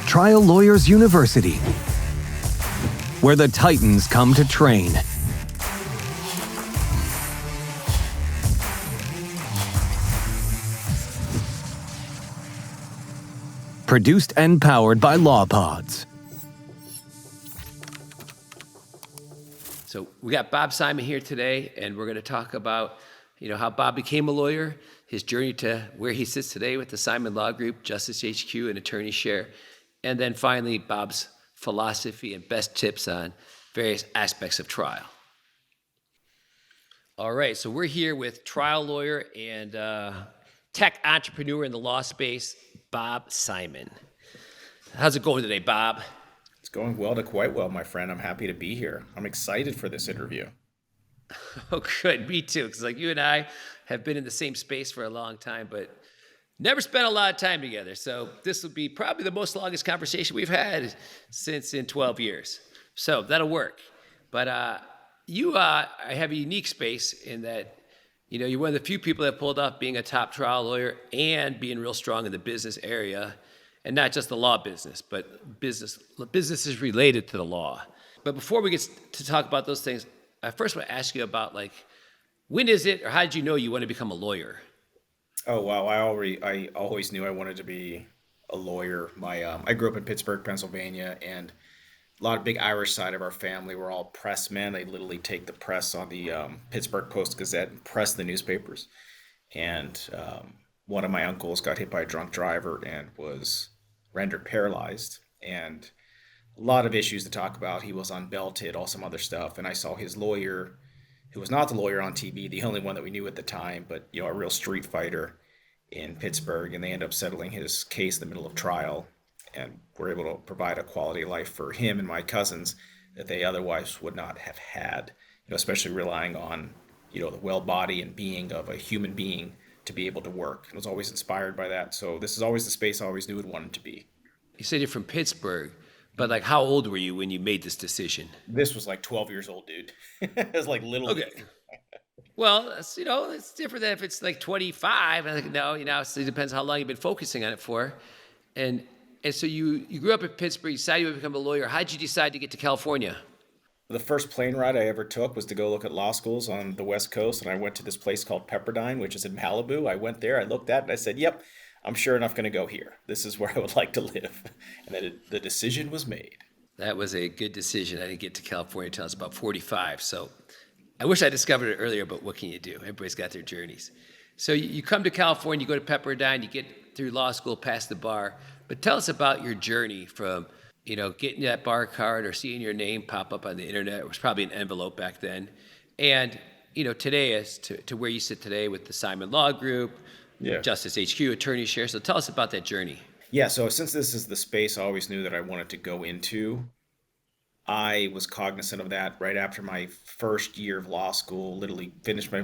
Trial Lawyers University, where the Titans come to train. Produced and powered by LawPods. So we got Bob Simon here today, and we're going to talk about, how Bob became a lawyer, his journey to where he sits today with the Simon Law Group, Justice HQ, and Attorney Share, and then finally Bob's philosophy and best tips on various aspects of trial. All right, so we're here with trial lawyer and tech entrepreneur in the law space, Bob Simon. How's it going today, Bob? It's going well to quite well, my friend. I'm happy to be here. I'm excited for this interview. Oh, good. Me too. Because you and I have been in the same space for a long time, but never spent a lot of time together. So this will be probably the most longest conversation we've had since in 12 years. So that'll work. But you have a unique space in that, you're one of the few people that pulled off being a top trial lawyer and being real strong in the business area, and not just the law business, but businesses related to the law. But before we get to talk about those things, I first want to ask you about when is it, or how did you know you want to become a lawyer? Oh, wow. I always knew I wanted to be a lawyer. I grew up in Pittsburgh, Pennsylvania, and a lot of big Irish side of our family were all pressmen. They literally take the press on the Pittsburgh Post-Gazette and press the newspapers. And one of my uncles got hit by a drunk driver and was rendered paralyzed. And a lot of issues to talk about. He was unbelted, all some other stuff. And I saw his lawyer, who was not the lawyer on TV, the only one that we knew at the time, but a real street fighter in Pittsburgh. And they ended up settling his case in the middle of trial, and were able to provide a quality of life for him and my cousins that they otherwise would not have had, especially relying on, the well body and being of a human being to be able to work. I was always inspired by that. So this is always the space I always knew I'd wanted to be. You said you're from Pittsburgh, but how old were you when you made this decision? This was 12 years old, dude. It was little. Okay. Well, it's different than if it's 25. I think, no, it depends how long you've been focusing on it for. And so you grew up in Pittsburgh, you decided you would become a lawyer. How did you decide to get to California? The first plane ride I ever took was to go look at law schools on the West Coast, and I went to this place called Pepperdine, which is in Malibu. I went there, I looked at it, and I said, yep, I'm sure enough going to go here. This is where I would like to live. And then the decision was made. That was a good decision. I didn't get to California until I was about 45, so I wish I discovered it earlier, but what can you do? Everybody's got their journeys. So you come to California, you go to Pepperdine, you get through law school, pass the bar. But tell us about your journey from, getting that bar card or seeing your name pop up on the internet. It was probably an envelope back then. And, today as to where you sit today with the Simon Law Group, Justice HQ, Attorney Share. So tell us about that journey. Yeah, so since this is the space I always knew that I wanted to go into, I was cognizant of that right after my first year of law school. Literally finished my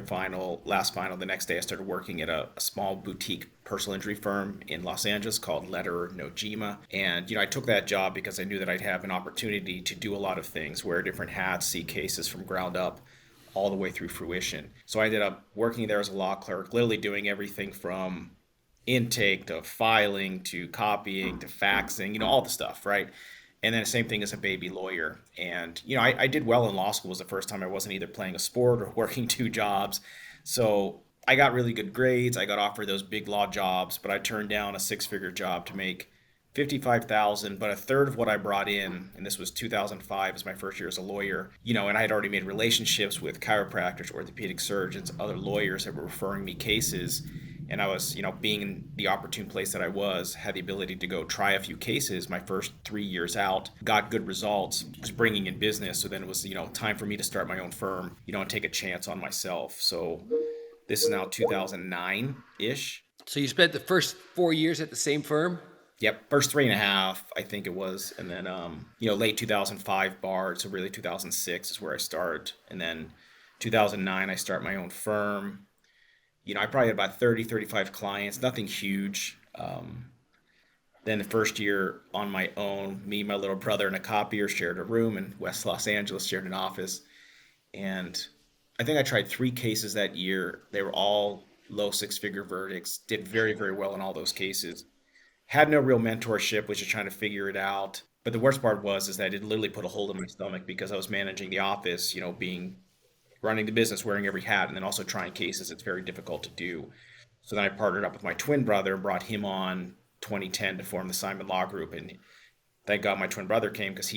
last final. The next day I started working at a small boutique personal injury firm in Los Angeles called Lederer Nojima. And, I took that job because I knew that I'd have an opportunity to do a lot of things, wear different hats, see cases from ground up all the way through fruition. So I ended up working there as a law clerk, literally doing everything from intake to filing to copying to faxing, all the stuff, right? And then the same thing as a baby lawyer. And, I did well in law school. It was the first time I wasn't either playing a sport or working two jobs. So I got really good grades. I got offered those big law jobs, but I turned down a six-figure job to make $55,000, but a third of what I brought in, and this was 2005 as my first year as a lawyer, and I had already made relationships with chiropractors, orthopedic surgeons, other lawyers that were referring me cases. And I was, being in the opportune place that I was, had the ability to go try a few cases my first 3 years out, got good results, was bringing in business. So then it was, time for me to start my own firm, and take a chance on myself. So this is now 2009-ish. So you spent the first 4 years at the same firm? Yep, first 3.5, I think it was. And then, late 2005 barred, so really 2006 is where I started. And then 2009, I start my own firm. I probably had about 30, 35 clients, nothing huge. Then the first year on my own, me, my little brother, and a copier shared a room in West Los Angeles, shared an office. And I think I tried 3 cases that year. They were all low six-figure verdicts, did very, very well in all those cases. Had no real mentorship, was just trying to figure it out. But the worst part is that it literally put a hole in my stomach because I was managing the office, being running the business, wearing every hat, and then also trying cases. It's very difficult to do. So then I partnered up with my twin brother, brought him on 2010 to form the Simon Law Group, and thank God my twin brother came because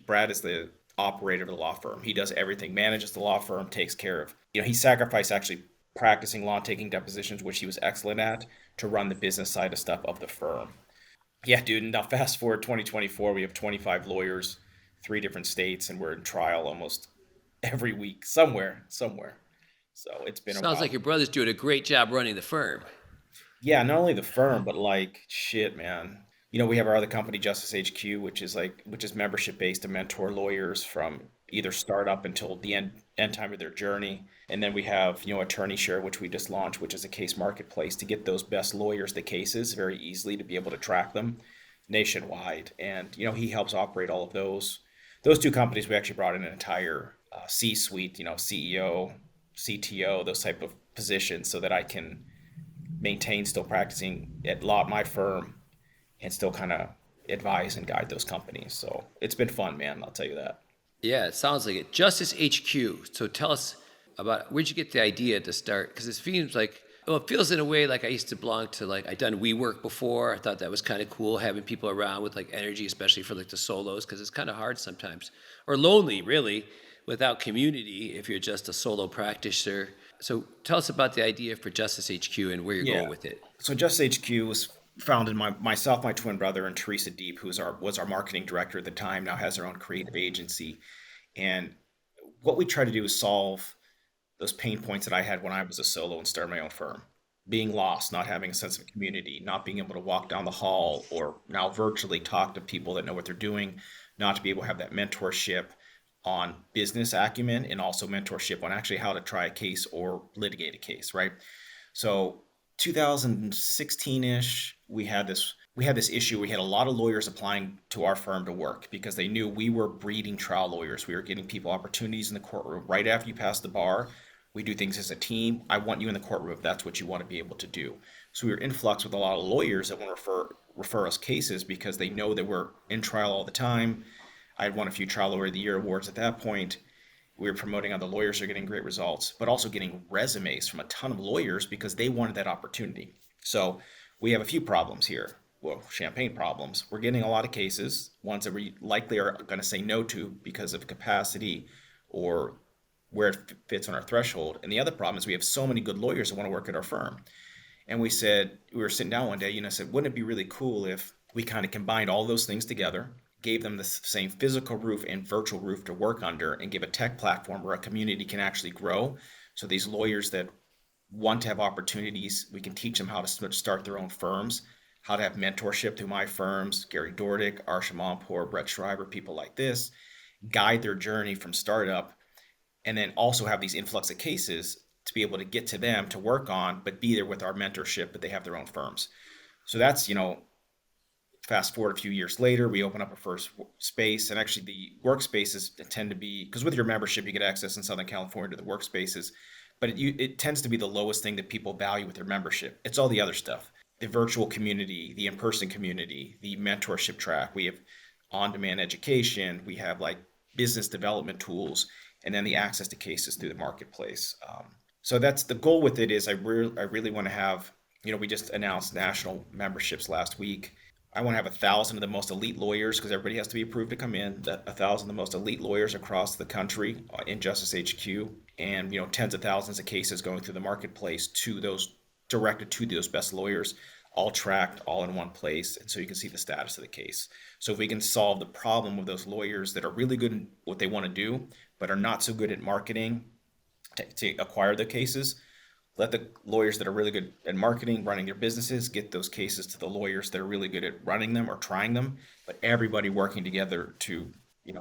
Brad is the operator of the law firm. He does everything, manages the law firm, takes care of, he sacrificed actually practicing law, taking depositions, which he was excellent at, to run the business side of stuff of the firm. Yeah, dude. Now fast forward 2024, we have 25 lawyers, 3 different states, and we're in trial almost every week, somewhere. So it's been a Sounds like while. your brother's doing a great job running the firm. Yeah, not only the firm, but like shit, man. We have our other company, Justice HQ, which is membership based to mentor lawyers from either startup until the end time of their journey. And then we have, Attorney Share, which we just launched, which is a case marketplace to get those best lawyers the cases very easily to be able to track them nationwide. And he helps operate all of those. Those 2 companies, we actually brought in an entire C-suite, CEO, CTO, those type of positions, so that I can maintain still practicing at law at my firm and still kind of advise and guide those companies. So it's been fun, man. I'll tell you that. Yeah, it sounds like it. Justice HQ. So tell us about where'd you get the idea to start? Because it seems like, well, it feels in a way like I used to belong to, like, I'd done WeWork before. I thought that was kind of cool, having people around with like energy, especially for like the solos, because it's kind of hard sometimes, or lonely really, without community if you're just a solo practitioner. So tell us about the idea for Justice HQ and where you're Yeah. going with it. So Just HQ was founded myself, my twin brother, and Teresa Deep, who's our was our marketing director at the time, now has her own creative agency. And what we try to do is solve those pain points that I had when I was a solo and started my own firm. Being lost, not having a sense of community, not being able to walk down the hall or now virtually talk to people that know what they're doing, not to be able to have that mentorship on business acumen and also mentorship on actually how to try a case or litigate a case, right? So 2016-ish, we had this issue. We had a lot of lawyers applying to our firm to work because they knew we were breeding trial lawyers. We were getting people opportunities in the courtroom right after you pass the bar. We do things as a team. I want you in the courtroom if that's what you want to be able to do. So we were in flux with a lot of lawyers that want to refer us cases because they know that we're in trial all the time. I had won a few Trial Lawyer of the Year awards at that point. We were promoting other lawyers who are getting great results, but also getting resumes from a ton of lawyers because they wanted that opportunity. So we have a few problems here. Well, champagne problems. We're getting a lot of cases, ones that we likely are going to say no to because of capacity or where it fits on our threshold. And the other problem is we have so many good lawyers that want to work at our firm. And we were sitting down one day, said, wouldn't it be really cool if we kind of combined all those things together, gave them the same physical roof and virtual roof to work under, and give a tech platform where a community can actually grow. So these lawyers that want to have opportunities, we can teach them how to start their own firms, how to have mentorship through my firms, Gary Dordick, Arsha Mampour, Brett Schreiber, people like this, guide their journey from startup, and then also have these influx of cases to be able to get to them to work on, but be there with our mentorship, but they have their own firms. So that's, fast forward a few years later, we open up our first space, and actually the workspaces tend to be, because with your membership you get access in Southern California to the workspaces, but it tends to be the lowest thing that people value with their membership. It's all the other stuff: the virtual community, the in-person community, the mentorship track. We have on-demand education. We have like business development tools, and then the access to cases through the marketplace. So that's the goal with it. Is I really want to have, we just announced national memberships last week. I want to have 1,000 of the most elite lawyers, because everybody has to be approved to come in. 1,000 of the most elite lawyers across the country in Justice HQ, and tens of thousands of cases going through the marketplace to those directed to those best lawyers, all tracked, all in one place, and so you can see the status of the case. So if we can solve the problem of those lawyers that are really good in what they want to do, but are not so good at marketing to acquire the cases, let the lawyers that are really good at marketing, running their businesses, get those cases to the lawyers that are really good at running them or trying them, but everybody working together to,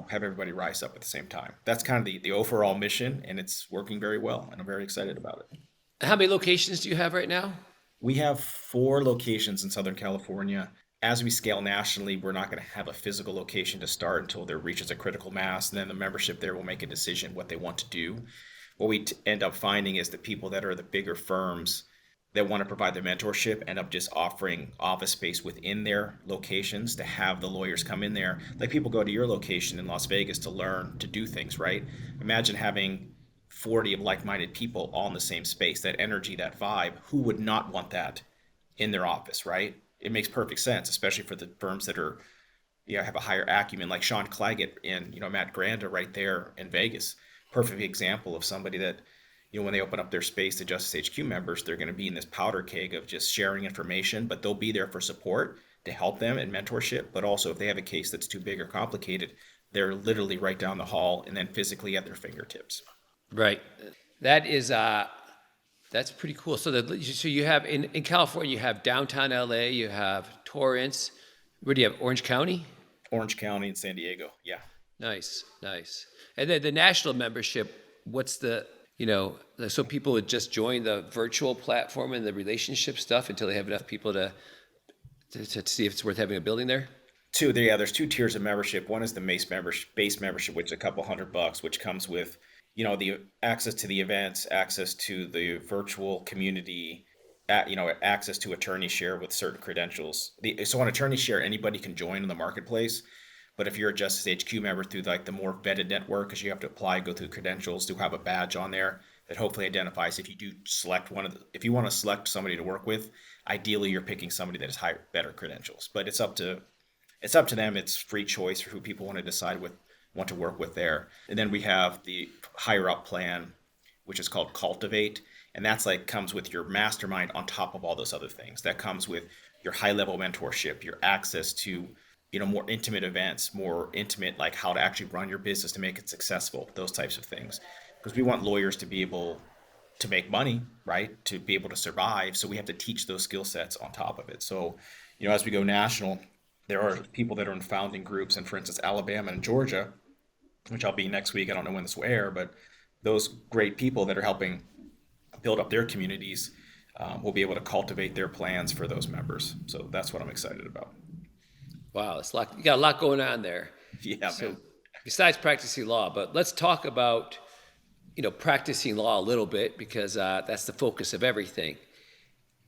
have everybody rise up at the same time. That's kind of the overall mission, and it's working very well, and I'm very excited about it. How many locations do you have right now? We have 4 locations in Southern California. As we scale nationally, we're not going to have a physical location to start until there reaches a critical mass, and then the membership there will make a decision what they want to do. What we end up finding is the people that are the bigger firms, that want to provide the mentorship end up just offering office space within their locations to have the lawyers come in there. Like people go to your location in Las Vegas to learn to do things, right? Imagine having 40 of like-minded people all in the same space, that energy, that vibe. Who would not want that in their office, right? It makes perfect sense, especially for the firms that are, have a higher acumen, like Sean Claggett and, Matt Granda right there in Vegas. Perfect example of somebody that, when they open up their space to Justice HQ members, they're going to be in this powder keg of just sharing information, but they'll be there for support to help them and mentorship. But also, if they have a case that's too big or complicated, they're literally right down the hall and then physically at their fingertips. Right. That is that's pretty cool. So you have in California, you have downtown LA, you have Torrance. Where do you have Orange County? Orange County and San Diego. Yeah. Nice. And then the national membership, what's so people would just join the virtual platform and the relationship stuff until they have enough people to see if it's worth having a building there? There's two tiers of membership. One is the base membership, which is a couple $100, which comes with, the access to the events, access to the virtual community, access to attorney share with certain credentials. So on attorney share, anybody can join in the marketplace. But if you're a Justice HQ member through like the more vetted network, because you have to apply, go through credentials, to have a badge on there that hopefully identifies if you do select if you want to select somebody to work with, ideally you're picking somebody that has better credentials. But it's up to them. It's free choice for who people want to work with there. And then we have the higher up plan, which is called Cultivate. And that's comes with your mastermind on top of all those other things. That comes with your high level mentorship, your access to, more intimate events, more intimate, like how to actually run your business to make it successful, those types of things. Because we want lawyers to be able to make money, right? To be able to survive. So we have to teach those skill sets on top of it. So, as we go national, there are people that are in founding groups, and for instance, Alabama and Georgia, which I'll be next week. I don't know when this will air, but those great people that are helping build up their communities will be able to cultivate their plans for those members. So that's what I'm excited about. Wow, you got a lot going on there. Yeah, so, man. Besides practicing law, but let's talk about, practicing law a little bit, because that's the focus of everything.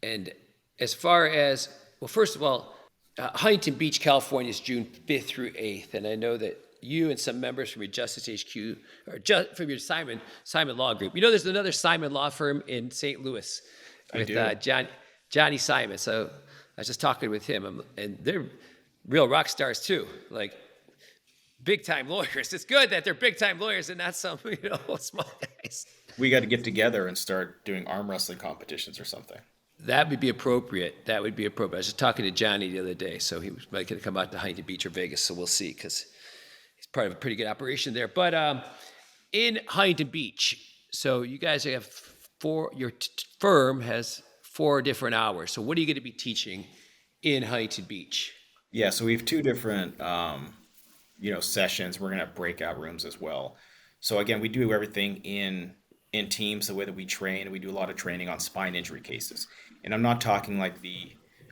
And as far as, well, first of all, Huntington Beach, California is June 5th through 8th. And I know that you and some members from your Justice HQ, or from your Simon Law Group. There's another Simon Law firm in St. Louis with Johnny Simon. So I was just talking with him, and they're real rock stars too, like big time lawyers. It's good that they're big time lawyers and not some, small guys. We got to get together and start doing arm wrestling competitions or something. That would be appropriate. I was just talking to Johnny the other day, so he was going to come out to Huntington Beach or Vegas, so we'll see, because he's part of a pretty good operation there. But in Huntington Beach, so you guys have your firm has 4 different hours. So what are you going to be teaching in Huntington Beach? Yeah, so we have 2 different, sessions. We're going to have breakout rooms as well. So again, we do everything in teams, the way that we train. We do a lot of training on spine injury cases. And I'm not talking like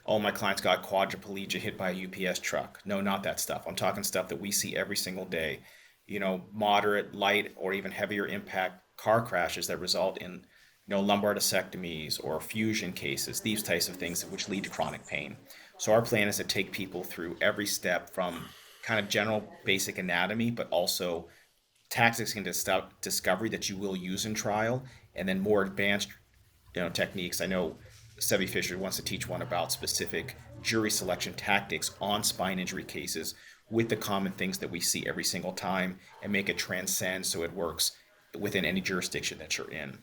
my clients got quadriplegia hit by a UPS truck. No, not that stuff. I'm talking stuff that we see every single day. Moderate, light, or even heavier impact car crashes that result in, lumbar discectomies or fusion cases, these types of things which lead to chronic pain. So our plan is to take people through every step from kind of general basic anatomy, but also tactics and discovery that you will use in trial, and then more advanced techniques. I know Sevi Fisher wants to teach one about specific jury selection tactics on spine injury cases with the common things that we see every single time, and make it transcend so it works within any jurisdiction that you're in.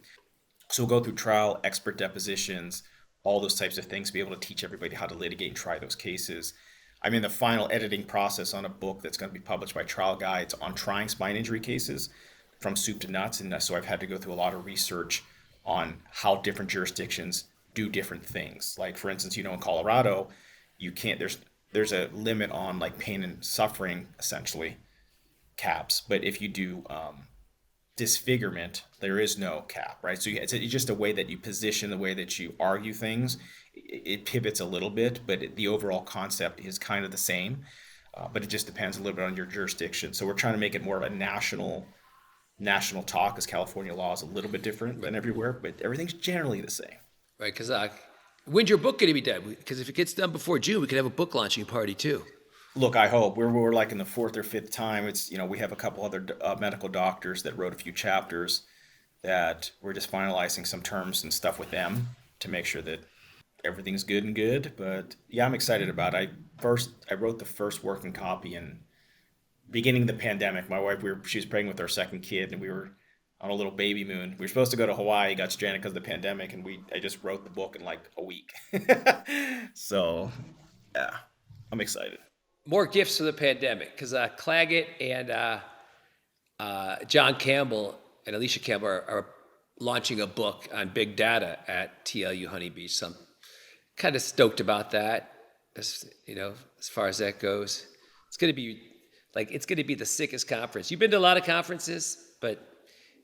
So we'll go through trial, expert depositions, all those types of things, be able to teach everybody how to litigate and try those cases. I'm in the final editing process on a book that's going to be published by Trial Guides on trying spine injury cases from soup to nuts. And so I've had to go through a lot of research on how different jurisdictions do different things. Like, for instance, in Colorado, you can't, there's a limit on like pain and suffering, essentially, caps. But if you do disfigurement, there is no cap, right? So it's just a way that you position, the way that you argue things. It pivots a little bit, but the overall concept is kind of the same. But it just depends a little bit on your jurisdiction. So we're trying to make it more of a national talk, because California law is a little bit different than everywhere, but everything's generally the same. right? Because when's your book going to be done? Because if it gets done before June, we could have a book launching party too. Look, I hope we're like in the fourth or fifth time. It's we have a couple other medical doctors that wrote a few chapters that we're just finalizing some terms and stuff with them to make sure that everything's good and good. But yeah, I'm excited about it. I wrote the first working copy in beginning of the pandemic. My wife, she was pregnant with our second kid, and we were on a little baby moon. We were supposed to go to Hawaii, got stranded because of the pandemic, and I just wrote the book in like a week. So yeah, I'm excited. More gifts for the pandemic because Claggett and John Campbell and Alicia Campbell are launching a book on big data at TLU Huntington Beach. So I'm kind of stoked about that. As far as that goes, it's going to be the sickest conference. You've been to a lot of conferences, but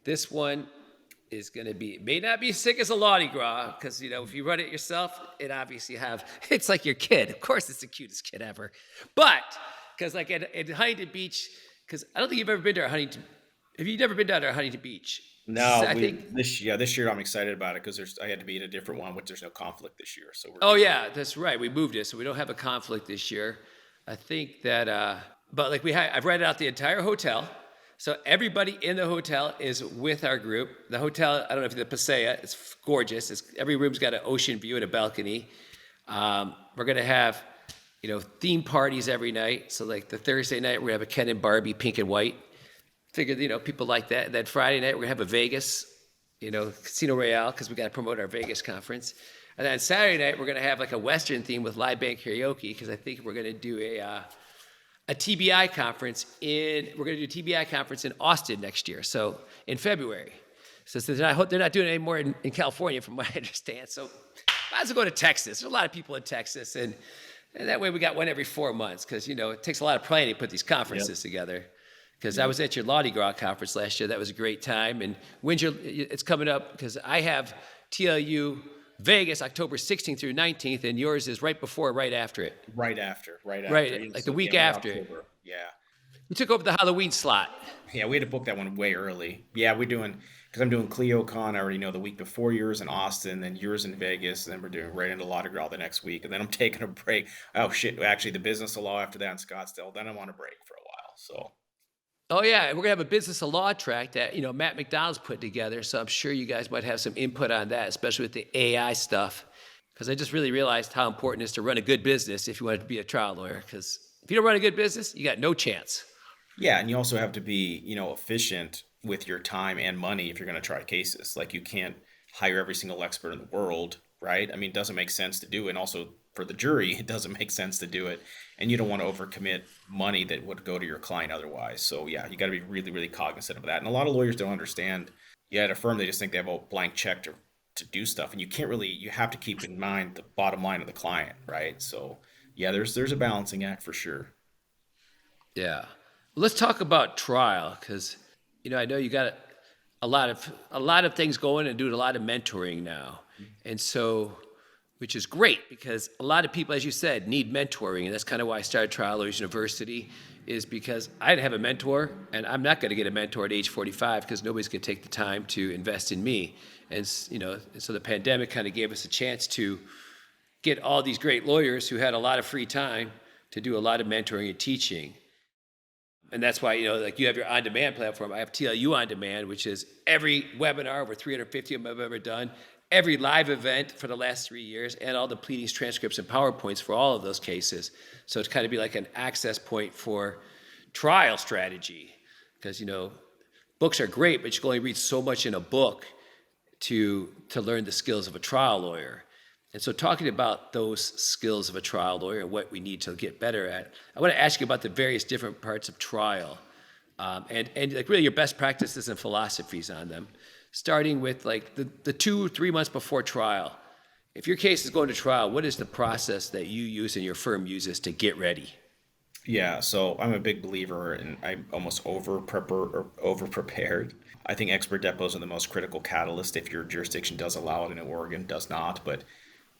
this one is going to be, may not be as sick as a Mardi Gras, because, if you run it yourself, it's like your kid. Of course, it's the cutest kid ever. But, because like at Huntington Beach, because I don't think you've ever been to Huntington. Have you never been down to Huntington Beach? No, So I think. this year I'm excited about it because I had to be in a different one, which there's no conflict this year. So we're Oh yeah, that's right. We moved it, so we don't have a conflict this year. I think that, but like I've rented out the entire hotel. So everybody in the hotel is with our group. The hotel, I don't know if the Pasea, it's gorgeous. Every room's got an ocean view and a balcony. We're gonna have, theme parties every night. So like the Thursday night, we're gonna have a Ken and Barbie, pink and white. Figured, people like that. And then Friday night, we're gonna have a Vegas, Casino Royale, because we gotta promote our Vegas conference. And then Saturday night, we're gonna have like a Western theme with live band karaoke, because I think we're gonna do a TBI conference in Austin next year, so in February. So they're not doing it anymore in California, from what I understand. So might as well go to Texas. There's a lot of people in Texas, and that way we got one every 4 months, because it takes a lot of planning to put these conferences together. Because I was at your Mardi Gras conference last year. That was a great time. And it's coming up, because I have TLU Vegas October 16th through 19th, and yours is right before or right after it. right after. Right, like the week after. October. Yeah. We took over the Halloween slot. Yeah, we had to book that one way early. Yeah, because I'm doing CleoCon. I already know the week before yours in Austin, then yours in Vegas, and then we're doing right into Mardi Gras the next week, and then I'm taking a break. Oh shit! Actually, the business of law after that in Scottsdale. Then I'm on a break for a while. So. Oh yeah, and we're gonna have a business of law track that Matt McDonald's put together. So I'm sure you guys might have some input on that, especially with the AI stuff. Because I just really realized how important it is to run a good business if you want to be a trial lawyer. Because if you don't run a good business, you got no chance. Yeah, and you also have to be, efficient with your time and money if you're going to try cases. Like you can't hire every single expert in the world, right? I mean, it doesn't make sense to do it. And also for the jury, it doesn't make sense to do it. And you don't want to overcommit money that would go to your client otherwise. So yeah, you got to be really, really cognizant of that. And a lot of lawyers don't understand. Yeah, at a firm, they just think they have a blank check to do stuff. And you have to keep in mind the bottom line of the client, right? So yeah, there's a balancing act for sure. Yeah. Let's talk about trial, because I know you got a lot of things going and doing a lot of mentoring now, and so, which is great, because a lot of people, as you said, need mentoring, and that's kind of why I started Trial Lawyers University, is because I didn't have a mentor, and I'm not going to get a mentor at age 45 because nobody's going to take the time to invest in me, and so the pandemic kind of gave us a chance to get all these great lawyers who had a lot of free time to do a lot of mentoring and teaching. And that's why, like you have your on-demand platform. I have TLU On Demand, which is every webinar, over 350 of them I've ever done, every live event for the last 3 years, and all the pleadings, transcripts, and PowerPoints for all of those cases. So it's kind of be like an access point for trial strategy. Because, books are great, but you can only read so much in a book to learn the skills of a trial lawyer. And so talking about those skills of a trial lawyer and what we need to get better at, I want to ask you about the various different parts of trial, and like really your best practices and philosophies on them, starting with like the 2-3 months before trial. If your case is going to trial, what is the process that you use and your firm uses to get ready? Yeah, so I'm a big believer in I'm almost over prepared. I think expert depots are the most critical catalyst if your jurisdiction does allow it, and Oregon does not, but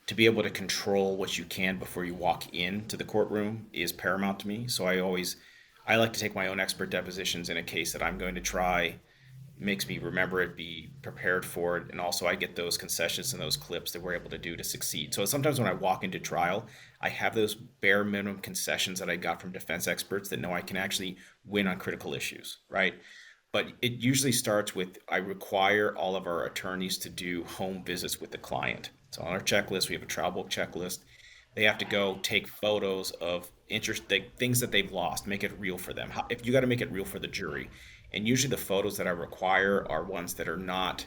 to be able to control what you can before you walk into the courtroom is paramount to me. So I like to take my own expert depositions in a case that I'm going to try, makes me remember it, be prepared for it, and also I get those concessions and those clips that we're able to do to succeed. So sometimes when I walk into trial, I have those bare minimum concessions that I got from defense experts that know I can actually win on critical issues, right? But it usually starts with I require all of our attorneys to do home visits with the client. So on our checklist, we have a trial book checklist. They have to go take photos of things that they've lost, make it real for them. If you got to make it real for the jury, and usually the photos that I require are ones that are not,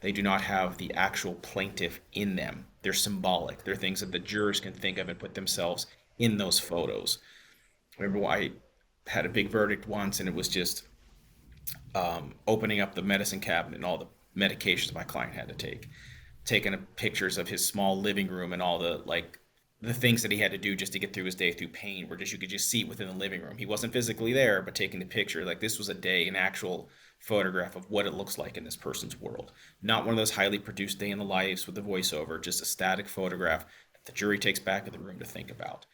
they do not have the actual plaintiff in them. They're symbolic. They're things that the jurors can think of and put themselves in those photos. I remember I had a big verdict once, and it was just opening up the medicine cabinet and all the medications my client had to take, taking pictures of his small living room and all the things that he had to do just to get through his day through pain, where just you could just see it within the living room. He wasn't physically there, but taking the picture, like this was a day, an actual photograph of what it looks like in this person's world. Not one of those highly produced day in the lives with the voiceover, just a static photograph that the jury takes back to the room to think about.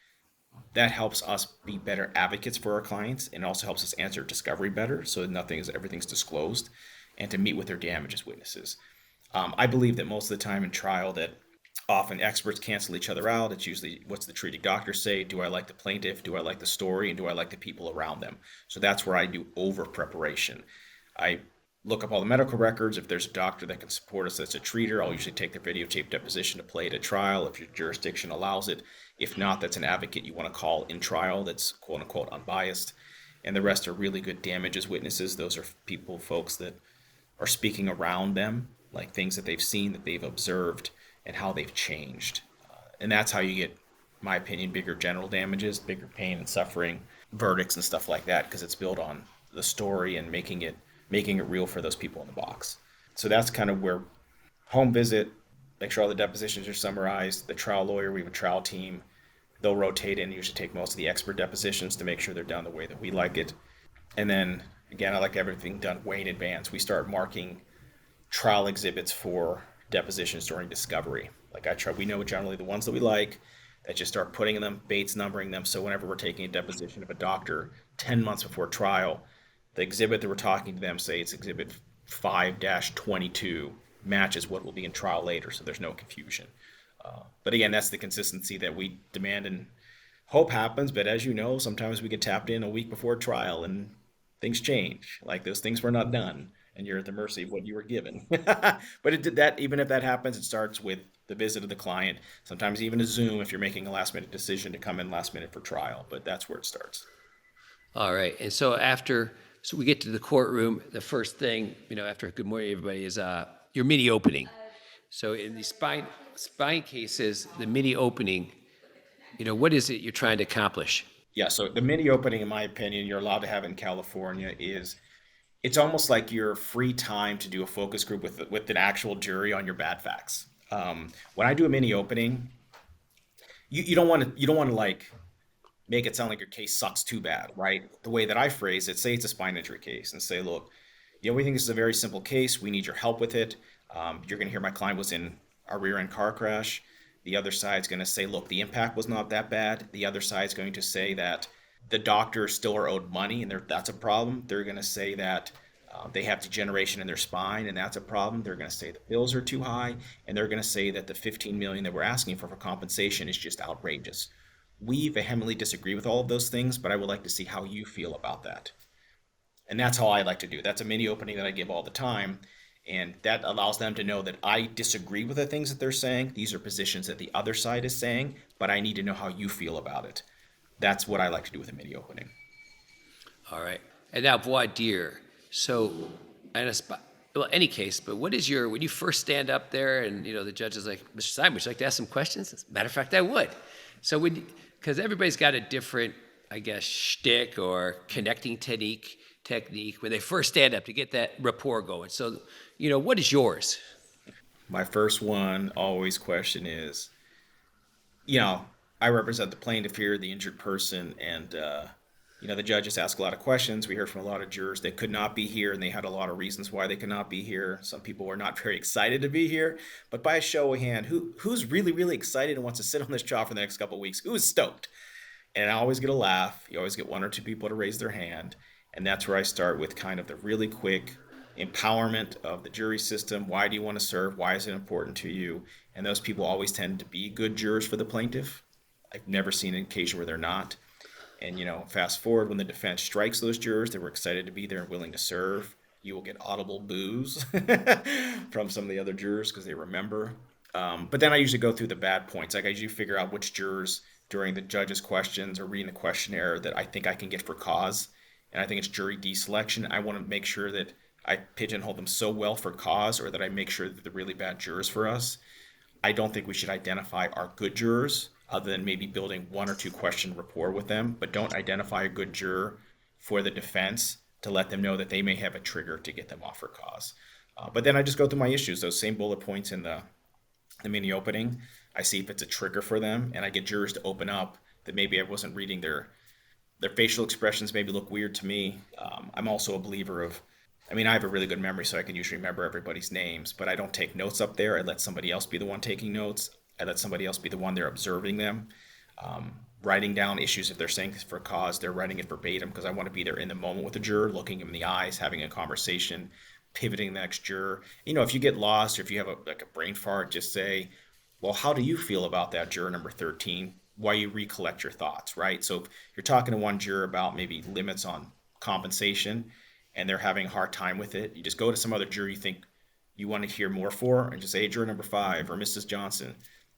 That helps us be better advocates for our clients, and also helps us answer discovery better, so everything's disclosed, and to meet with their damages witnesses. I believe that most of the time in trial that often experts cancel each other out. It's usually, what's the treating doctor say? Do I like the plaintiff? Do I like the story? And do I like the people around them? So that's where I do over preparation. I look up all the medical records. If there's a doctor that can support us that's a treater, I'll usually take their videotape deposition to play it at trial if your jurisdiction allows it. If not, that's an advocate you want to call in trial that's quote unquote unbiased. And the rest are really good damages witnesses. Those are folks that are speaking around them, like things that they've seen, that they've observed, and how they've changed. And that's how you get, in my opinion, bigger general damages, bigger pain and suffering, verdicts and stuff like that, because it's built on the story and making it real for those people in the box. So that's kind of where home visit, make sure all the depositions are summarized. The trial lawyer, we have a trial team. They'll rotate in, usually take most of the expert depositions to make sure they're done the way that we like it. And then, again, I like everything done way in advance. We start marking trial exhibits for depositions during discovery. We know generally the ones that we like, that just start putting them, Bates numbering them. So whenever we're taking a deposition of a doctor 10 months before trial, the exhibit that we're talking to them, say it's exhibit 5-22, matches what will be in trial later. So there's no confusion. But again, that's the consistency that we demand and hope happens. But as you know, sometimes we get tapped in a week before trial and things change. Like those things were not done, and you're at the mercy of what you were given. But even if that happens, it starts with the visit of the client, sometimes even a Zoom if you're making a last minute decision to come in last minute for trial, but that's where it starts. All right. And so so we get to the courtroom, the first thing, after good morning, everybody, is your mini opening. So in these spine cases, the mini opening, what is it you're trying to accomplish? Yeah, so the mini opening, in my opinion, you're allowed to have in California is, it's almost like your free time to do a focus group with an actual jury on your bad facts. When I do a mini opening, you don't want to like make it sound like your case sucks too bad, right? The way that I phrase it, say it's a spine injury case, and say, look, we think this is a very simple case. We need your help with it. You're going to hear my client was in a rear end car crash. The other side's going to say, look, the impact was not that bad. The other side's going to say that the doctors still are owed money, and that's a problem. They're going to say that they have degeneration in their spine, and that's a problem. They're going to say the bills are too high, and they're going to say that the $15 million that we're asking for compensation is just outrageous. We vehemently disagree with all of those things, but I would like to see how you feel about that. And that's how I like to do it. That's a mini opening that I give all the time, and that allows them to know that I disagree with the things that they're saying. These are positions that the other side is saying, but I need to know how you feel about it. That's what I like to do with a mini opening. All right. And now voir dire. So, any case, but what is when you first stand up there and, the judge is like, Mr. Simon, would you like to ask some questions? As a matter of fact, I would. So because everybody's got a different, I guess, shtick or connecting technique when they first stand up to get that rapport going. So, what is yours? My first question is, I represent the plaintiff here, the injured person, and the judges ask a lot of questions. We heard from a lot of jurors that could not be here, and they had a lot of reasons why they could not be here. Some people were not very excited to be here, but by a show of hand, who's really, really excited and wants to sit on this job for the next couple of weeks? Who's stoked? And I always get a laugh. You always get one or two people to raise their hand, and that's where I start with kind of the really quick empowerment of the jury system. Why do you want to serve? Why is it important to you? And those people always tend to be good jurors for the plaintiff. I've never seen an occasion where they're not. And, fast forward when the defense strikes those jurors that were excited to be there and willing to serve, you will get audible boos from some of the other jurors because they remember. But then I usually go through the bad points. Like I usually figure out which jurors during the judge's questions or reading the questionnaire that I think I can get for cause. And I think it's jury deselection. I want to make sure that I pigeonhole them so well for cause, or that I make sure that they're really bad jurors for us. I don't think we should identify our good jurors other than maybe building one or two question rapport with them, but don't identify a good juror for the defense to let them know that they may have a trigger to get them off for cause. But then I just go through my issues, those same bullet points in the mini opening. I see if it's a trigger for them, and I get jurors to open up that maybe I wasn't reading their facial expressions maybe look weird to me. I'm also a believer of, I have a really good memory, so I can usually remember everybody's names, but I don't take notes up there. I let somebody else be the one taking notes. I let somebody else be the one there observing them, writing down issues. If they're saying this for a cause, they're writing it verbatim because I want to be there in the moment with the juror, looking him in the eyes, having a conversation, pivoting the next juror. If you get lost or if you have a brain fart, just say, well, how do you feel about that juror number 13? While you recollect your thoughts, right? So if you're talking to one juror about maybe limits on compensation and they're having a hard time with it, you just go to some other juror you think you want to hear more for and just say, hey, juror number 5 or Mrs. Johnson,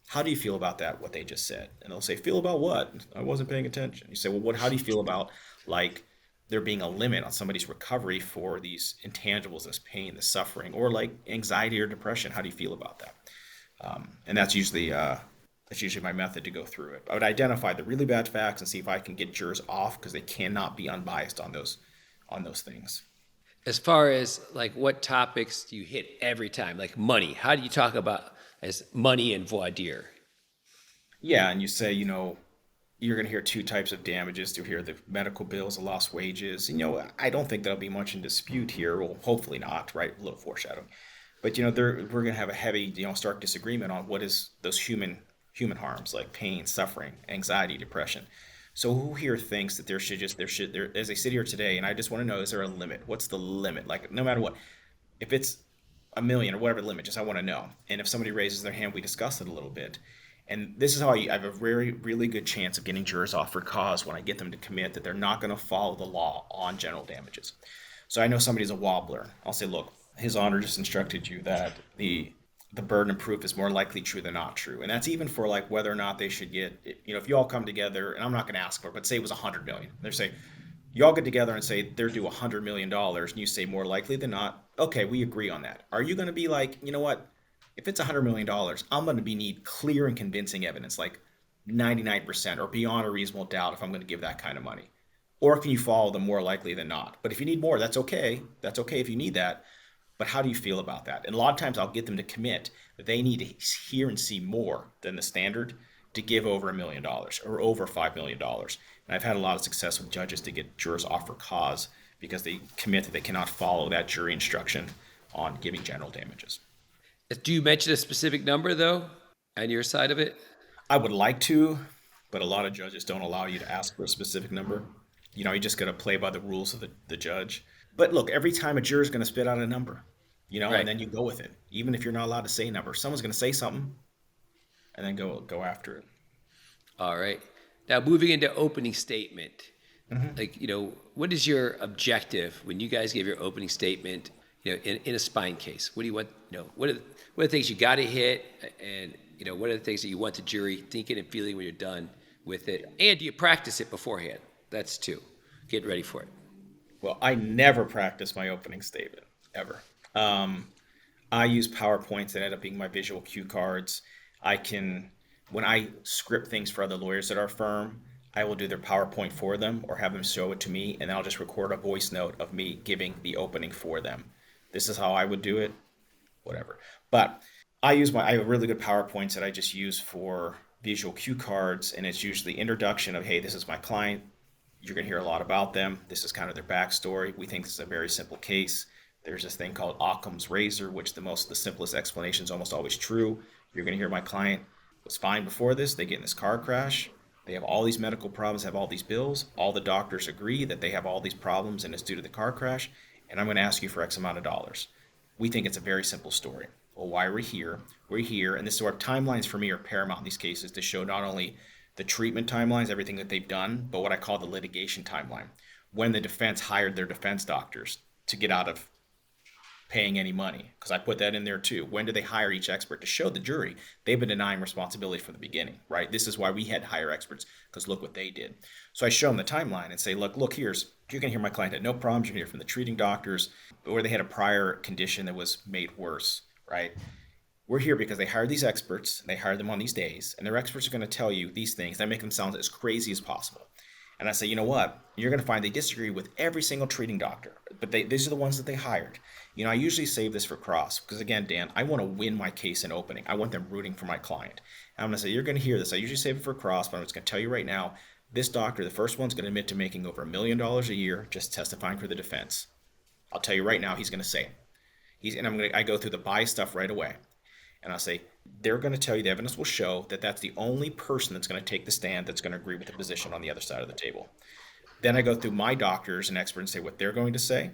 how do you feel about that, what they just said? And they'll say, feel about what? I wasn't paying attention. You say, well, how do you feel about like there being a limit on somebody's recovery for these intangibles, this pain, this suffering, or like anxiety or depression? How do you feel about that? And that's usually my method to go through it. I would identify the really bad facts and see if I can get jurors off because they cannot be unbiased on those things. As far as like what topics do you hit every time? Like money. How do you talk about as money and voir dire? Yeah, and you say, you're going to hear two types of damages. To hear the medical bills, the lost wages. I don't think there'll be much in dispute here. Well, hopefully not, right? A little foreshadowing. But we're going to have a heavy, stark disagreement on what is those human harms like pain, suffering, anxiety, depression. So who here thinks that there as I sit here today, and I just want to know, is there a limit? What's the limit? Like no matter what, if it's a million or whatever the limit, just I want to know. And if somebody raises their hand, we discuss it a little bit. And this is how I have a very, really good chance of getting jurors off for cause when I get them to commit that they're not going to follow the law on general damages. So I know somebody's a wobbler. I'll say, look, His Honor just instructed you that the burden of proof is more likely true than not true. And that's even for like whether or not they should get, if you all come together, and I'm not going to ask for it, but say it was $100 million. They're saying, you all get together and say they're due $100 million, and you say more likely than not, okay, we agree on that. Are you going to be like, you know what? If it's $100 million, I'm going to need clear and convincing evidence, like 99% or beyond a reasonable doubt if I'm going to give that kind of money. Or can you follow the more likely than not? But if you need more, that's okay. That's okay if you need that. But how do you feel about that? And a lot of times I'll get them to commit that they need to hear and see more than the standard to give over $1 million or over $5 million. And I've had a lot of success with judges to get jurors off for cause because they commit that they cannot follow that jury instruction on giving general damages. Do you mention a specific number though on your side of it? I would like to, but a lot of judges don't allow you to ask for a specific number. You just got to play by the rules of the judge. But look, every time a juror is going to spit out a number, right. And then you go with it. Even if you're not allowed to say a number, someone's going to say something and then go after it. All right. Now moving into opening statement, like, what is your objective when you guys give your opening statement, in a spine case? What do you want, what are the things you got to hit, and, what are the things that you want the jury thinking and feeling when you're done with it? And do you practice it beforehand? That's 2. Get ready for it. Well, I never practice my opening statement, ever. I use PowerPoints that end up being my visual cue cards. When I script things for other lawyers at our firm, I will do their PowerPoint for them or have them show it to me, and then I'll just record a voice note of me giving the opening for them. This is how I would do it, whatever. But I have really good PowerPoints that I just use for visual cue cards, and it's usually introduction of, hey, this is my client. You're going to hear a lot about them. This is kind of their backstory. We think this is a very simple case. There's this thing called Occam's razor, which the simplest explanation is almost always true. You're going to hear my client was fine before this. They get in this car crash. They have all these medical problems, have all these bills. All the doctors agree that they have all these problems and it's due to the car crash. and I'm going to ask you for X amount of dollars. We think it's a very simple story. Well, why are we here? We're here, and this is where timelines for me are paramount in these cases to show not only the treatment timelines, everything that they've done, but what I call the litigation timeline. When the defense hired their defense doctors to get out of paying any money, because I put that in there too. When do they hire each expert to show the jury they've been denying responsibility from the beginning, right? This is why we had to hire experts, because look what they did. So I show them the timeline and say, look, you're going to hear my client had no problems. You're going to hear from the treating doctors, or they had a prior condition that was made worse, right? We're here because they hired these experts, they hired them on these days, and their experts are going to tell you these things. I make them sound as crazy as possible. And I say, you know what? You're going to find they disagree with every single treating doctor, but these are the ones that they hired. I usually save this for cross because, again, Dan, I want to win my case in opening. I want them rooting for my client. And I'm going to say, you're going to hear this. I usually save it for cross, but I'm just going to tell you right now, this doctor, the first one's going to admit to making over $1 million a year just testifying for the defense. I'll tell you right now, he's going to say it. I go through the bias stuff right away. And I'll say, they're going to tell you the evidence will show that that's the only person that's going to take the stand that's going to agree with the position on the other side of the table. Then I go through my doctors and experts and say what they're going to say.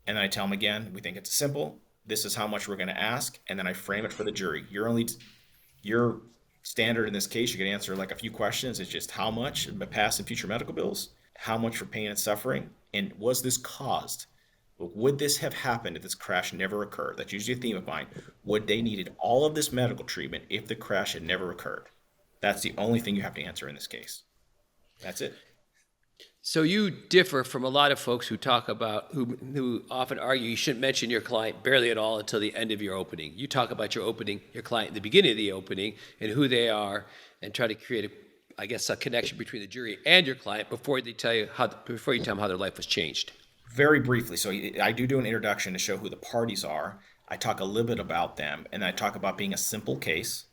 And then I tell them again, we think it's simple. This is how much we're going to ask. And then I frame it for the jury. Your standard in this case, you can answer like a few questions. It's just how much past and future medical bills, how much for pain and suffering, and was this caused? Would this have happened if this crash never occurred? That's usually a theme of mine. Would they needed all of this medical treatment if the crash had never occurred? That's the only thing you have to answer in this case. That's it. So you differ from a lot of folks who talk about, who often argue you shouldn't mention your client barely at all until the end of your opening. You talk about your client at the beginning of the opening and who they are, and try to create a connection between the jury and your client before you tell them how their life was changed. Very briefly, so I do an introduction to show who the parties are. I talk a little bit about them, and I talk about being a simple case.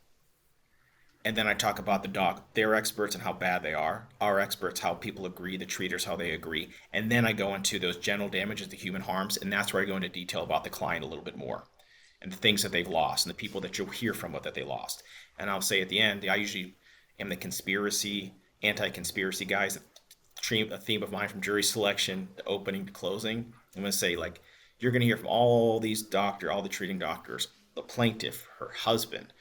And then I talk about their experts and how bad they are, our experts, how people agree, the treaters, how they agree. And then I go into those general damages, the human harms, and that's where I go into detail about the client a little bit more and the things that they've lost and the people that you'll hear from that they lost. And I'll say at the end, I usually am the anti-conspiracy guys. A theme of mine from jury selection to opening to closing. I'm going to say, you're going to hear from all the treating doctors, the plaintiff, her husband,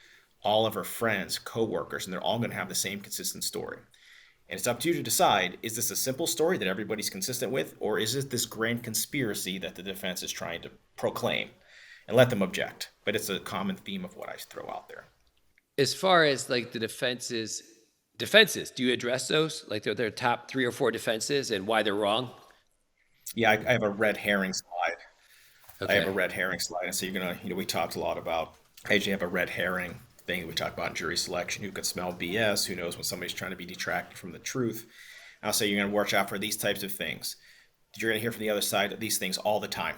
all of her friends, co-workers, and they're all going to have the same consistent story. And it's up to you to decide, is this a simple story that everybody's consistent with, or is it this grand conspiracy that the defense is trying to proclaim? And let them object. But it's a common theme of what I throw out there. As far as the defenses, do you address those? Their top 3 or 4 defenses and why they're wrong? Yeah, I have a red herring slide. Okay. I have a red herring slide. And so you're going to, we talked a lot about, I usually have a red herring thing we talk about in jury selection. Who can smell BS? Who knows when somebody's trying to be detracted from the truth? And I'll say you're going to watch out for these types of things. You're going to hear from the other side of these things all the time.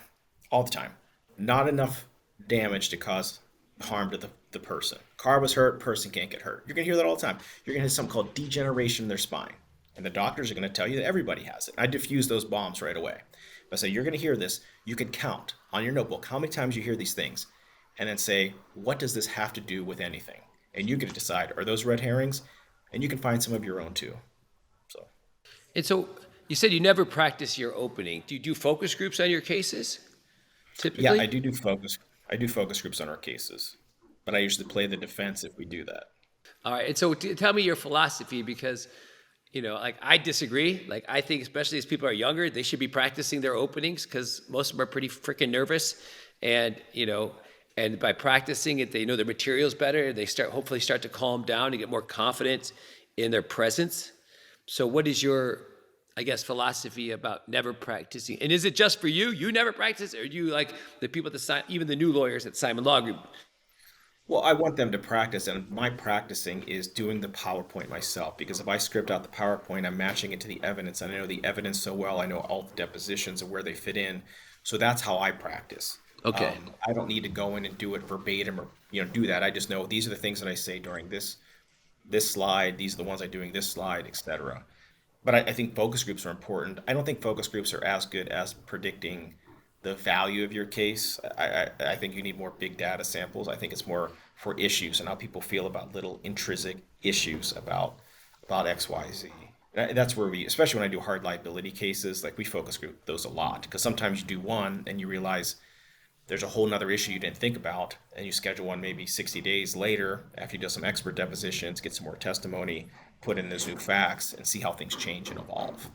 All the time. Not enough damage to cause harm to the person. Car was hurt, person can't get hurt. You're going to hear that all the time. You're going to have something called degeneration in their spine. And the doctors are going to tell you that everybody has it. I diffuse those bombs right away. But I say, you're going to hear this. You can count on your notebook how many times you hear these things. And then say, what does this have to do with anything? And you get to decide, are those red herrings? And you can find some of your own too. And so you said you never practice your opening. Do you do focus groups on your cases typically? Yeah, I do focus. I do focus groups on our cases, but I usually play the defense if we do that. All right. And so tell me your philosophy, because, I disagree. I think especially as people are younger, they should be practicing their openings because most of them are pretty freaking nervous. And, and by practicing it, they know their materials better. They hopefully start to calm down and get more confident in their presence. So what is your, philosophy about never practicing? And is it just for you? You never practice? Or do you the people even the new lawyers at Simon Law Group? Well, I want them to practice, and my practicing is doing the PowerPoint myself, because if I script out the PowerPoint, I'm matching it to the evidence, and I know the evidence so well, I know all the depositions and where they fit in. So that's how I practice. Okay. I don't need to go in and do it verbatim or do that. I just know these are the things that I say during this slide. These are the ones I do during this slide, etc. But I think focus groups are important. I don't think focus groups are as good as predicting the value of your case. I think you need more big data samples. I think it's more for issues and how people feel about little intrinsic issues about X, Y, Z. That's where we, especially when I do hard liability cases, like we focus group those a lot because sometimes you do one and you realize there's a whole nother issue you didn't think about, and you schedule one maybe 60 days later after you do some expert depositions, get some more testimony, put in those new facts, and see how things change and evolve.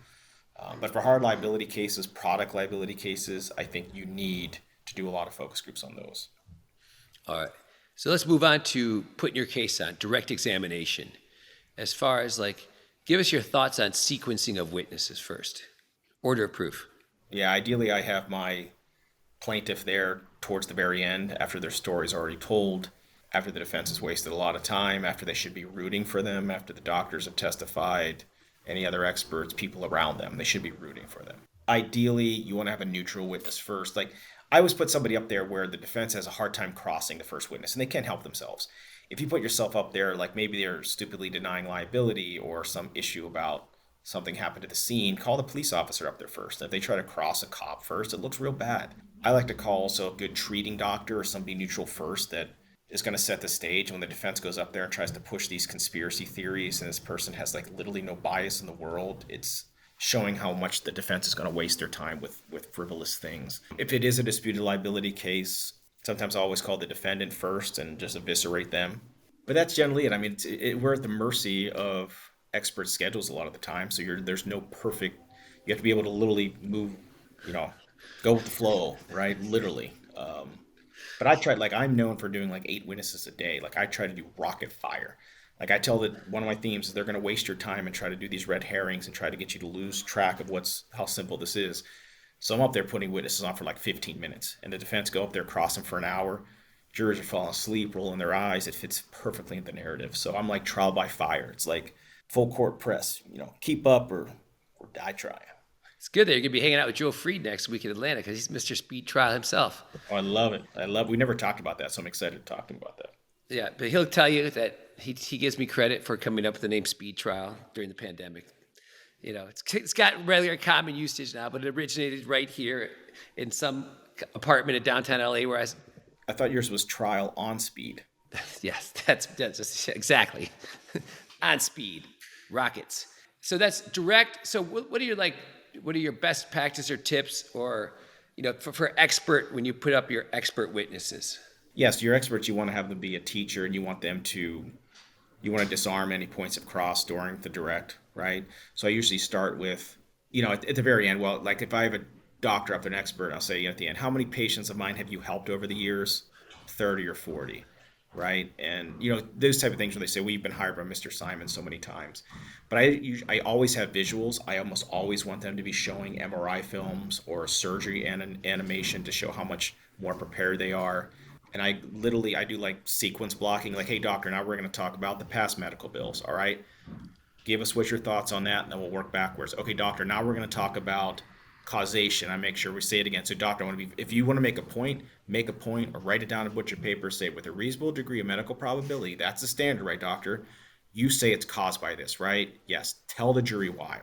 But for hard liability cases, product liability cases, I think you need to do a lot of focus groups on those. All right. So let's move on to putting your case on direct examination. As far as like, give us your thoughts on sequencing of witnesses first. Order of proof. Yeah, ideally, I have my plaintiff there towards the very end after their story is already told, after the defense has wasted a lot of time, after they should be rooting for them, after the doctors have testified, any other experts, people around them, they should be rooting for them. Ideally, you want to have a neutral witness first. Like, I always put somebody up there where the defense has a hard time crossing the first witness and they can't help themselves. If you put yourself up there, like maybe they're stupidly denying liability or some issue about something happened to the scene, call the police officer up there first. If they try to cross a cop first, it looks real bad. I like to call also a good treating doctor or somebody neutral first that is going to set the stage when the defense goes up there and tries to push these conspiracy theories and this person has like literally no bias in the world. It's showing how much the defense is going to waste their time with frivolous things. If it is a disputed liability case, sometimes I always call the defendant first and just eviscerate them. But that's generally it. I mean, we're at the mercy of expert schedules a lot of the time. So there's no perfect, you have to be able to literally move, you know, go with the flow, right? Literally. But I tried, like, I'm known for doing like 8 witnesses a day. Like, I try to do rocket fire. Like, I tell that one of my themes is they're going to waste your time and try to do these red herrings and try to get you to lose track of how simple this is. So I'm up there putting witnesses on for like 15 minutes, and the defense go up there, cross them for an hour. Jurors are falling asleep, rolling their eyes. It fits perfectly in the narrative. So I'm like trial by fire. It's like full court press. You know, keep up or die trying. It's good that you're going to be hanging out with Joe Freed next week in Atlanta because he's Mr. Speed Trial himself. Oh, I love it. We never talked about that, so I'm excited to talk about that. Yeah, but he'll tell you that he gives me credit for coming up with the name Speed Trial during the pandemic. You know, it's got regular common usage now, but it originated right here in some apartment in downtown LA where I thought yours was trial on speed. Yes, that's just, exactly. On speed, rockets. So that's direct. So what are your best practice or tips or, you know, for expert when you put up your expert witnesses? Yes, your experts, you want to have them be a teacher and you want to disarm any points of cross during the direct, right? So I usually start with, you know, at the very end, well, like if I have a doctor up there, an expert, I'll say at the end, how many patients of mine have you helped over the years? 30 or 40, right? And, you know, those type of things when they say, well, you've been hired by Mr. Simon so many times. But I always have visuals. I almost always want them to be showing MRI films or surgery and an animation to show how much more prepared they are. And I do like sequence blocking, like, hey, doctor, now we're going to talk about the past medical bills, all right? Give us what your thoughts on that, and then we'll work backwards. Okay, doctor, now we're going to talk about causation. I make sure we say it again. So, doctor, if you want to make a point, or write it down in butcher paper, say with a reasonable degree of medical probability, that's the standard, right, doctor? You say it's caused by this, right? Yes, tell the jury why.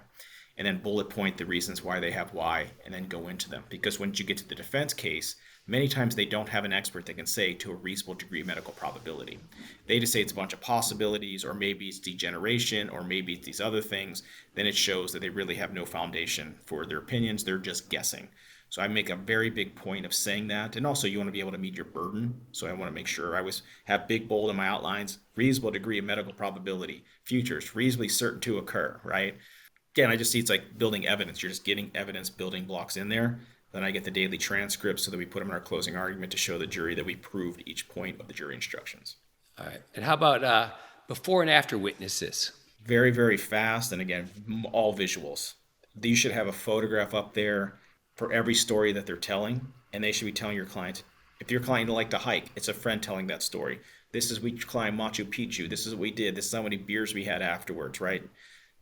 And then bullet point the reasons why they have why, and then go into them. Because once you get to the defense case, many times they don't have an expert that can say to a reasonable degree of medical probability. They just say it's a bunch of possibilities, or maybe it's degeneration, or maybe it's these other things. Then it shows that they really have no foundation for their opinions. They're just guessing. So I make a very big point of saying that. And also you want to be able to meet your burden. So I want to make sure I always have big bold in my outlines, reasonable degree of medical probability, futures, reasonably certain to occur, right? Again, I just see it's like building evidence. You're just getting evidence building blocks in there. Then I get the daily transcripts so that we put them in our closing argument to show the jury that we proved each point of the jury instructions. All right. And how about before and after witnesses? Very, very fast. And again, all visuals. You should have a photograph up there for every story that they're telling. And they should be telling your client, if your client would like to hike, it's a friend telling that story. This is we climbed Machu Picchu. This is what we did. This is how many beers we had afterwards, right?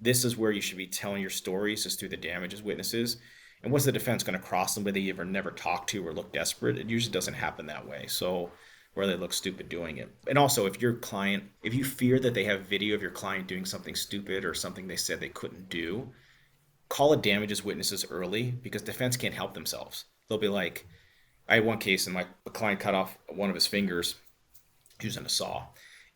This is where you should be telling your stories, is through the damages witnesses. And what's the defense going to cross somebody they ever never talked to or look desperate? It usually doesn't happen that way. So where they look stupid doing it. And also, if you fear that they have video of your client doing something stupid or something they said they couldn't do, call it damages witnesses early, because defense can't help themselves. They'll be like, I had one case and a client cut off one of his fingers using a saw.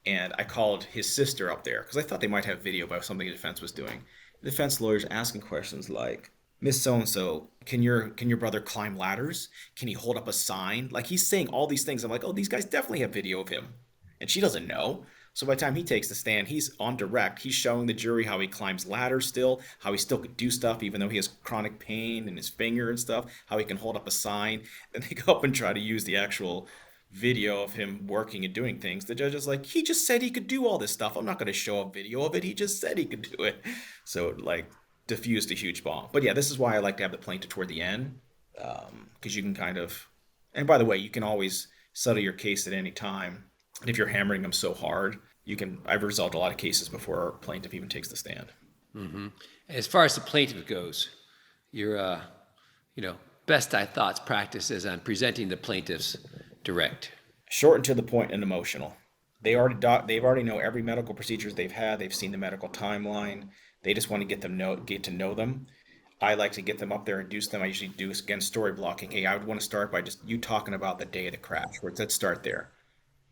And I called his sister up there because I thought they might have video about something the defense was doing. The defense lawyer's asking questions like, Miss So and So, can your brother climb ladders? Can he hold up a sign? Like he's saying all these things. I'm like, oh, these guys definitely have video of him, and she doesn't know. So by the time he takes the stand, he's on direct. He's showing the jury how he climbs ladders still, how he still could do stuff even though he has chronic pain in his finger and stuff, how he can hold up a sign. And they go up and try to use the actual video of him working and doing things. The judge is like, he just said he could do all this stuff. I'm not going to show a video of it. He just said he could do it. So like diffused a huge bomb. But yeah, this is why I like to have the plaintiff toward the end, because you can kind of, and by the way, you can always settle your case at any time. And if you're hammering them so hard, you can. I've resolved a lot of cases before our plaintiff even takes the stand. As far as the plaintiff goes, your, best thoughts practices on presenting the plaintiffs direct. Short and to the point and emotional. They've already know every medical procedures they've had. They've seen the medical timeline. They just want to get to know them. I like to get them up there and induce them. I usually do again story blocking. Hey, I would want to start by just you talking about the day of the crash. Let's start there.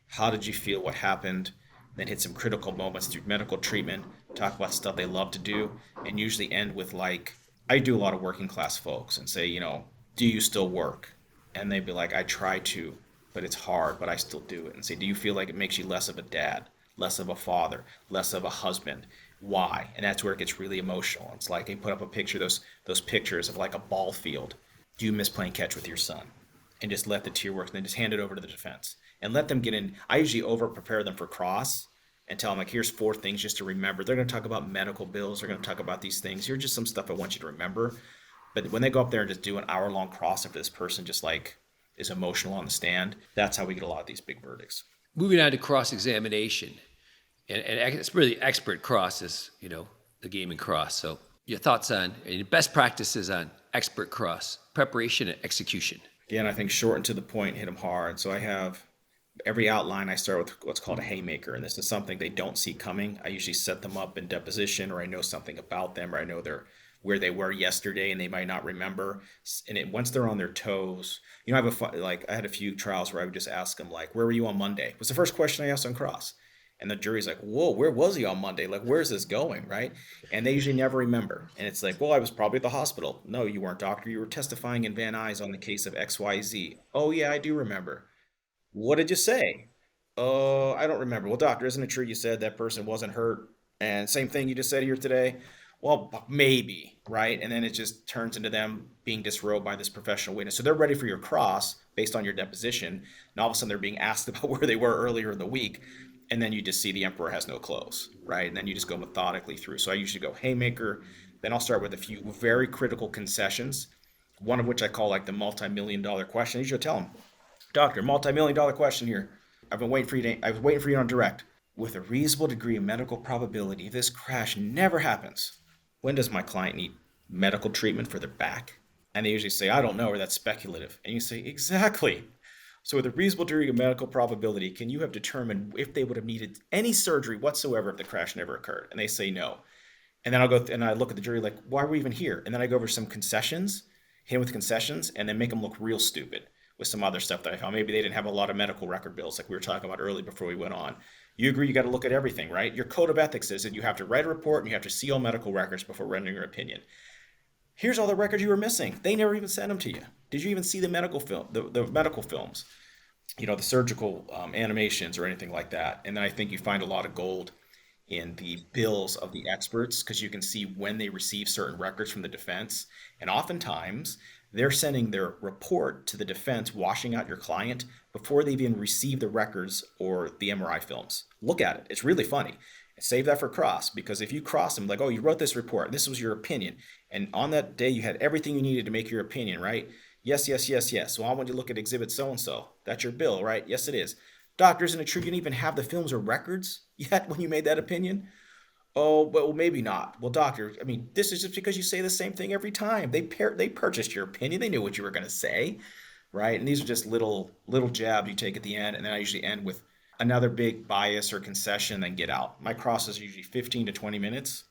How did you feel? What happened? Then hit some critical moments through medical treatment. Talk about stuff they love to do, and usually end with like, I do a lot of working class folks and say, do you still work? And they'd be like, I try to, but it's hard, but I still do it. And say, do you feel like it makes you less of a dad, less of a father, less of a husband? Why? And that's where it gets really emotional. It's like they put up a picture, those pictures of like a ball field. Do you miss playing catch with your son? And just let the tear work, and then just hand it over to the defense and let them get in. I usually over prepare them for cross and tell them like, here's 4 things just to remember. They're going to talk about medical bills. They're going to talk about these things. Here's just some stuff I want you to remember. But when they go up there and just do an hour-long cross if this person just like is emotional on the stand, that's how we get a lot of these big verdicts. Moving on to cross-examination, and it's really expert cross is, the game in cross. So your thoughts on and your best practices on expert cross, preparation and execution. Again, I think short and to the point, hit them hard. So I have every outline, I start with what's called a haymaker, and this is something they don't see coming. I usually set them up in deposition, or I know something about them, or I know where they were yesterday, and they might not remember. And once they're on their toes, I have I had a few trials where I would just ask them like, "Where were you on Monday?" Was the first question I asked on cross, and the jury's like, "Whoa, where was he on Monday? Like, where's this going?" Right? And they usually never remember. And it's like, "Well, I was probably at the hospital." "No, you weren't, doctor. You were testifying in Van Nuys on the case of XYZ." "Oh yeah, I do remember." "What did you say?" "Oh, I don't remember." "Well, doctor, isn't it true you said that person wasn't hurt? And same thing you just said here today?" "Well, maybe," right? And then it just turns into them being disrobed by this professional witness. So they're ready for your cross based on your deposition. And all of a sudden they're being asked about where they were earlier in the week. And then you just see the emperor has no clothes, right? And then you just go methodically through. So I usually go haymaker. Then I'll start with a few very critical concessions, one of which I call like the multi-million-dollar question. I usually tell them, "Doctor, multi-million-dollar question here. I was waiting for you on direct. With a reasonable degree of medical probability, this crash never happens. When does my client need medical treatment for their back?" And they usually say, "I don't know," or "That's speculative." And you say, "Exactly. So with a reasonable degree of medical probability, can you have determined if they would have needed any surgery whatsoever if the crash never occurred?" And they say no. And then I look at the jury like, "Why are we even here?" And then I go over some concessions, hit them with concessions, and then make them look real stupid with some other stuff that I found. Maybe they didn't have a lot of medical record bills like we were talking about earlier before we went on. You agree you got to look at everything, right? Your code of ethics says that you have to write a report and you have to see all medical records before rendering your opinion. Here's all the records you were missing. They never even sent them to you. Did you even see the medical film, the medical films? The surgical animations or anything like that. And then I think you find a lot of gold in the bills of the experts because you can see when they receive certain records from the defense. And oftentimes they're sending their report to the defense, washing out your client before they've even received the records or the MRI films. Look at it. It's really funny. Save that for cross, because if you cross them like, "Oh, you wrote this report. This was your opinion. And on that day, you had everything you needed to make your opinion, right? Yes, yes, yes, yes. So I want you to look at exhibit so-and-so. That's your bill, right? Yes, it is. Doctor, isn't it true you didn't even have the films or records yet when you made that opinion? Oh, well, maybe not. Well, doctor, I mean, this is just because you say the same thing every time. They purchased your opinion. They knew what you were going to say, right? And these are just little jabs you take at the end. And then I usually end with another big bias or concession, then get out. My cross is usually 15 to 20 minutes.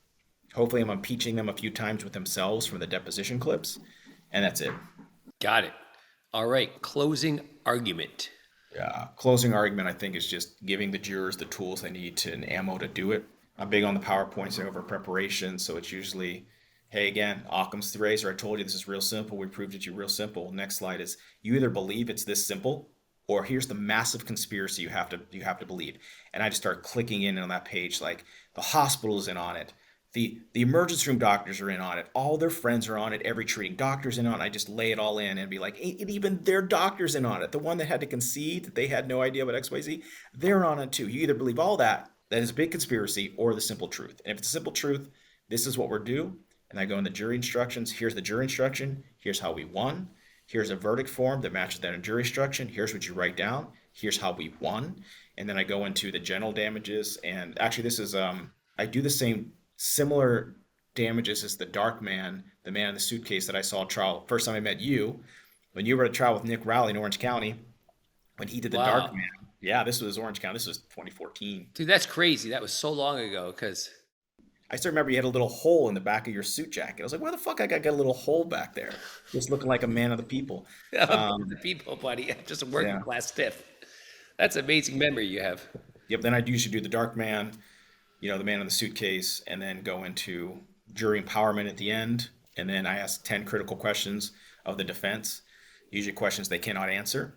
Hopefully I'm impeaching them a few times with themselves from the deposition clips. And that's it. Got it. All right. Closing argument. Yeah. Closing argument, I think, is just giving the jurors the tools they need and ammo to do it. I'm big on the PowerPoints over preparation, so it's usually, hey, again, Occam's razor. I told you this is real simple. We proved it to you real simple. Next slide is you either believe it's this simple, or here's the massive conspiracy you have to believe. And I just start clicking in on that page, like the hospital is in on it. The emergency room doctors are in on it. All their friends are on it. Every treating doctor's in on it. I just lay it all in and be like, even their doctor's in on it. The one that had to concede that they had no idea about XYZ, they're on it too. You either believe all that is a big conspiracy, or the simple truth. And if it's a simple truth, this is what we're due. And I go in the jury instructions. Here's the jury instruction. Here's how we won. Here's a verdict form that matches that in jury instruction. Here's what you write down. Here's how we won. And then I go into the general damages. And actually, this is I do the similar damages as the dark man, the man in the suitcase that I saw at trial. First time I met you, when you were at trial with Nick Rowley in Orange County, when he did the dark man. Yeah, this was Orange County. This was 2014. Dude, that's crazy. That was so long ago because I still remember you had a little hole in the back of your suit jacket. I was like, why the fuck I got a little hole back there? Just looking like a man of the people. the people, buddy. Just a working class stiff. That's an amazing memory you have. Yep. Then I usually do the dark man, the man in the suitcase, and then go into jury empowerment at the end. And then I ask 10 critical questions of the defense, usually questions they cannot answer.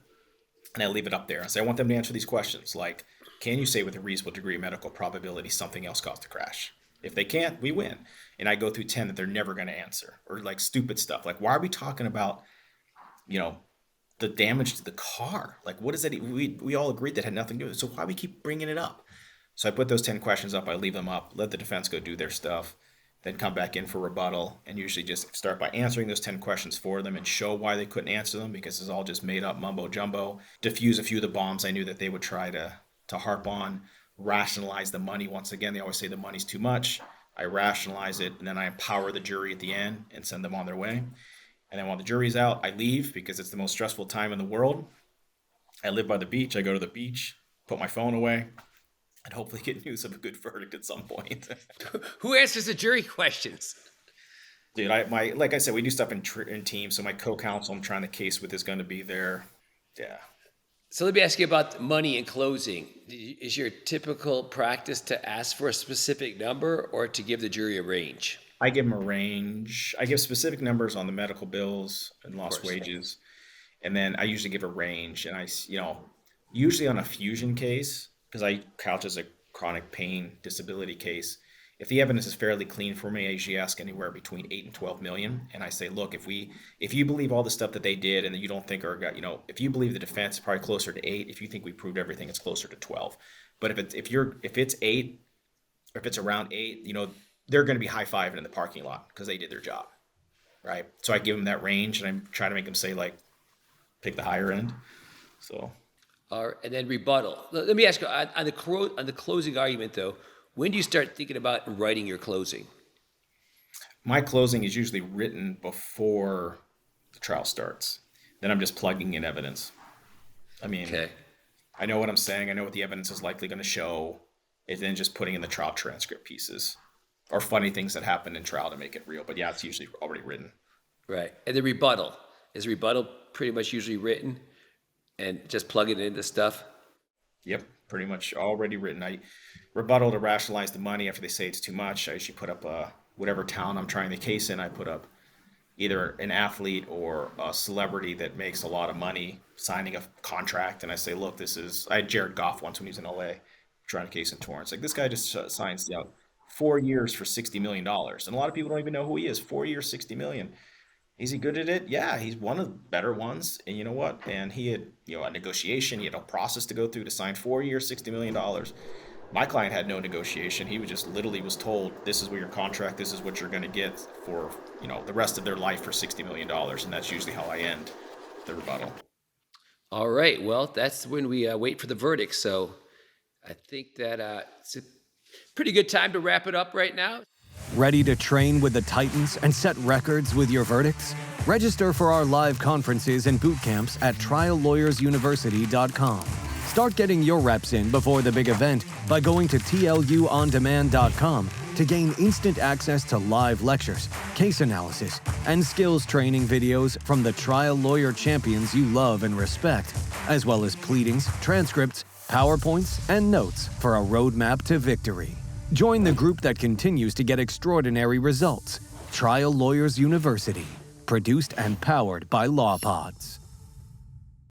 And I leave it up there. I say, I want them to answer these questions. Like, can you say with a reasonable degree of medical probability something else caused the crash? If they can't, we win. And I go through 10 that they're never going to answer, or like stupid stuff. Like, why are we talking about, the damage to the car? Like, what is that? We all agreed that had nothing to do with it. So why we keep bringing it up? So I put those 10 questions up. I leave them up, let the defense go do their stuff, then come back in for rebuttal, and usually just start by answering those 10 questions for them and show why they couldn't answer them, because it's all just made up mumbo jumbo. Diffuse a few of the bombs I knew that they would try to harp on. Rationalize the money. Once again, they always say the money's too much. I rationalize it, and then I empower the jury at the end and send them on their way. And then while the jury's out, I leave because it's the most stressful time in the world. I live by the beach. I go to the beach, put my phone away, and hopefully get news of a good verdict at some point. Who answers the jury questions? Dude, like I said, we do stuff in teams. So my co-counsel I'm trying the case with is going to be there. Yeah. So let me ask you about money in closing. Is your typical practice to ask for a specific number or to give the jury a range? I give them a range. I give specific numbers on the medical bills and lost wages. And then I usually give a range. And usually on a fusion case, because I couch as a chronic pain disability case, if the evidence is fairly clean for me, I usually ask anywhere between 8 and 12 million. And I say, look, if you believe all the stuff that they did and that you don't think if you believe the defense is probably closer to 8, if you think we proved everything, it's closer to 12. But if it's 8, or if it's around 8, they're going to be high-fiving in the parking lot because they did their job, right? So I give them that range, and I'm trying to make them say, like, pick the higher end. So. And then rebuttal. Let me ask you, on the closing argument, though, when do you start thinking about writing your closing? My closing is usually written before the trial starts. Then I'm just plugging in evidence. I mean, okay. I know what I'm saying. I know what the evidence is likely going to show. And then just putting in the trial transcript pieces or funny things that happen in trial to make it real. But yeah, it's usually already written. Right. And the rebuttal. Is rebuttal pretty much usually written and just plug it into stuff? Yep, pretty much already written. I rebuttal to rationalize the money after they say it's too much. I usually put up whatever town I'm trying the case in. I put up either an athlete or a celebrity that makes a lot of money signing a contract. And I say, look, I had Jared Goff once when he was in LA trying a case in Torrance. Like, this guy just signs 4 years for $60 million. And a lot of people don't even know who he is. 4 years, $60 million. Is he good at it? Yeah, he's one of the better ones. And you know what? And he had, a negotiation. He had a process to go through to sign 4 years, $60 million. My client had no negotiation. He was just literally was told, this is what your contract, this is what you're going to get for, the rest of their life for $60 million. And that's usually how I end the rebuttal. All right. Well, that's when we wait for the verdict. So I think that it's a pretty good time to wrap it up right now. Ready to train with the Titans and set records with your verdicts? Register for our live conferences and boot camps at triallawyersuniversity.com. Start getting your reps in before the big event by going to tluondemand.com to gain instant access to live lectures, case analysis, and skills training videos from the trial lawyer champions you love and respect, as well as pleadings, transcripts, PowerPoints, and notes for a roadmap to victory. Join the group that continues to get extraordinary results. Trial Lawyers University, produced and powered by LawPods.